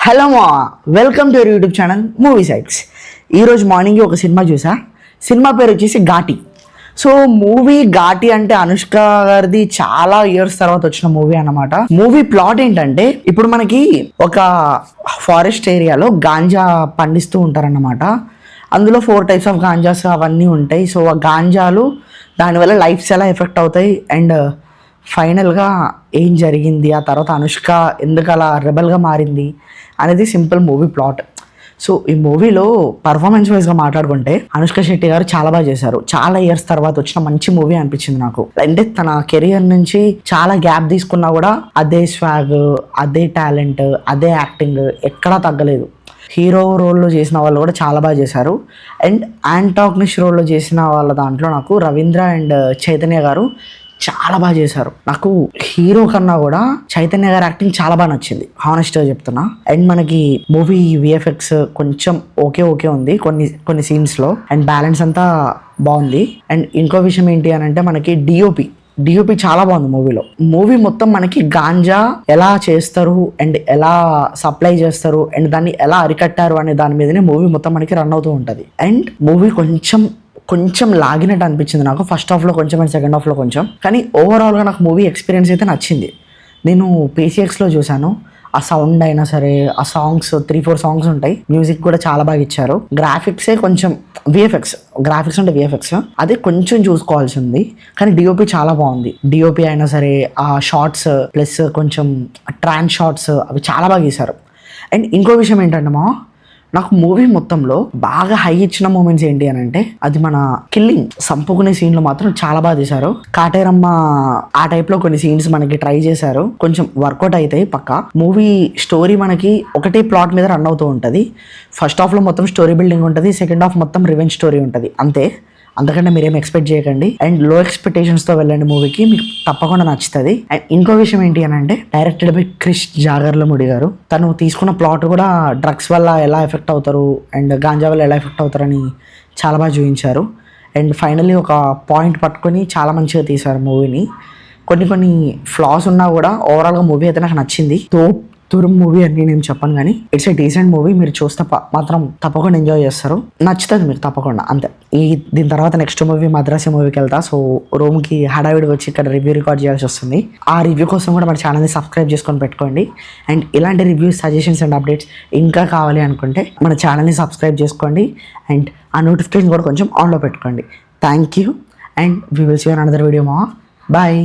Hello మా welcome to your YouTube channel movie sites. ఈరోజు morning ఒక సినిమా చూసా. సినిమా పేరు వచ్చేసి ఘాటి. సో మూవీ ఘాటి అంటే అనుష్క గారిది చాలా ఇయర్స్ తర్వాత వచ్చిన మూవీ అన్నమాట. మూవీ ప్లాట్ ఏంటంటే, ఇప్పుడు మనకి ఒక ఫారెస్ట్ ఏరియాలో గాంజా పండిస్తూ ఉంటారన్నమాట. అందులో 4 types ఆఫ్ గాంజాస్ అవన్నీ ఉంటాయి. సో ఆ గాంజాలు దానివల్ల లైఫ్స్ ఎలా ఎఫెక్ట్ అవుతాయి అండ్ ఫైనల్గా ఏం జరిగింది, ఆ తర్వాత అనుష్క ఎందుకు అలా రెబల్గా మారింది అనేది సింపుల్ మూవీ ప్లాట్. సో ఈ మూవీలో పర్ఫార్మెన్స్ వైజ్గా మాట్లాడుకుంటే అనుష్క శెట్టి గారు చాలా బాగా చేశారు. చాలా ఇయర్స్ తర్వాత వచ్చిన మంచి మూవీ అనిపించింది నాకు. అంటే తన కెరియర్ నుంచి చాలా గ్యాప్ తీసుకున్నా కూడా అదే స్వాగ్, అదే టాలెంట్, అదే యాక్టింగ్ ఎక్కడా తగ్గలేదు. హీరో రోల్లో చేసిన వాళ్ళు కూడా చాలా బాగా చేశారు. అండ్ యాంటాగ్నిస్ట్ రోల్లో చేసిన వాళ్ళ దాంట్లో నాకు రవీంద్ర అండ్ చైతన్య గారు చాలా బాగా చేశారు. నాకు హీరో కన్నా కూడా చైతన్య గారి యాక్టింగ్ చాలా బాగా నచ్చింది, హానెస్ట్గా చెప్తున్నా. అండ్ మనకి మూవీ విఎఫ్ఎక్స్ కొంచెం ఓకే ఉంది కొన్ని సీన్స్లో. అండ్ బ్యాలెన్స్ అంతా బాగుంది. అండ్ ఇంకో విషయం ఏంటి అని అంటే, మనకి డిఓపి చాలా బాగుంది మూవీలో. మూవీ మొత్తం మనకి గాంజా ఎలా చేస్తారు అండ్ ఎలా సప్లై చేస్తారు అండ్ దాన్ని ఎలా అరికట్టారు అనే దాని మీదనే మూవీ మొత్తం మనకి రన్ అవుతూ ఉంటుంది. అండ్ మూవీ కొంచెం లాగినట్టు అనిపించింది నాకు, ఫస్ట్ హాఫ్లో కొంచెం అండ్ సెకండ్ హాఫ్లో కొంచెం. కానీ ఓవరాల్గా నాకు మూవీ ఎక్స్పీరియన్స్ అయితే నచ్చింది. నేను PCXలో చూశాను. ఆ సౌండ్ అయినా సరే, ఆ సాంగ్స్ 3-4 సాంగ్స్ ఉంటాయి, మ్యూజిక్ కూడా చాలా బాగా ఇచ్చారు. గ్రాఫిక్సే కొంచెం గ్రాఫిక్స్ అంటే విఎఫ్ఎక్స్ అదే కొంచెం చూసుకోవాల్సి ఉంది. కానీ డిఓపి చాలా బాగుంది. డిఓపి అయినా సరే, ఆ షార్ట్స్ ప్లస్ కొంచెం ట్రాన్స్ షార్ట్స్ అవి చాలా బాగా గీశారు. అండ్ ఇంకో విషయం ఏంటంటే నాకు మూవీ మొత్తంలో బాగా హై ఇచ్చిన మూమెంట్స్ ఏంటి అని అంటే, అది మన కిల్లింగ్ సంపుకునే సీన్లు మాత్రం చాలా బాగా తీశారు. కాటేరమ్మ ఆ టైప్ లో కొన్ని సీన్స్ మనకి ట్రై చేశారు, కొంచెం వర్కౌట్ అవుతాయి పక్కా. మూవీ స్టోరీ మనకి ఒకటే ప్లాట్ మీద రన్ అవుతూ ఉంటుంది. ఫస్ట్ హాఫ్ లో మొత్తం స్టోరీ బిల్డింగ్ ఉంటుంది, సెకండ్ హాఫ్ మొత్తం రివెంజ్ స్టోరీ ఉంటుంది, అంతే. అంతకంటే మీరేం ఎక్స్పెక్ట్ చేయకండి. అండ్ లో ఎక్స్పెక్టేషన్స్తో వెళ్ళండి మూవీకి, మీకు తప్పకుండా నచ్చుతుంది. అండ్ ఇంకో విషయం ఏంటి అని అంటే, డైరెక్టెడ్ బై క్రిష్ జాగర్లముడి గారు. తను తీసుకున్న ప్లాట్ కూడా డ్రగ్స్ వల్ల ఎలా ఎఫెక్ట్ అవుతారు అండ్ గాంజా వల్ల ఎలా ఎఫెక్ట్ అవుతారని చాలా బాగా చూపించారు. అండ్ ఫైనల్లీ ఒక పాయింట్ పట్టుకొని చాలా మంచిగా తీశారు మూవీని. కొన్ని ఫ్లాస్ ఉన్నా కూడా ఓవరాల్గా మూవీ అయితే నాకు నచ్చింది. తురుం మూవీ అని నేను చెప్పను, కానీ ఇట్స్ ఏ డీసెంట్ మూవీ. మీరు చూస్తే మాత్రం తప్పకుండా ఎంజాయ్ చేస్తారు, నచ్చుతుంది మీకు తప్పకుండా, అంతే. దీని తర్వాత నెక్స్ట్ మూవీ మద్రాసి మూవీకి వెళ్తా. సో రూమ్కి హడావిడికి వచ్చి ఇక్కడ రివ్యూ రికార్డ్ చేయాల్సి వస్తుంది. ఆ రివ్యూ కోసం కూడా మన ఛానల్ని సబ్స్క్రైబ్ చేసుకొని పెట్టుకోండి. అండ్ ఇలాంటి రివ్యూస్, సజెషన్స్ అండ్ అప్డేట్స్ ఇంకా కావాలి అనుకుంటే మన ఛానల్ని సబ్స్క్రైబ్ చేసుకోండి. అండ్ ఆ నోటిఫికేషన్ కూడా కొంచెం ఆన్లో పెట్టుకోండి. Thank you and we will see you in another video. Bye.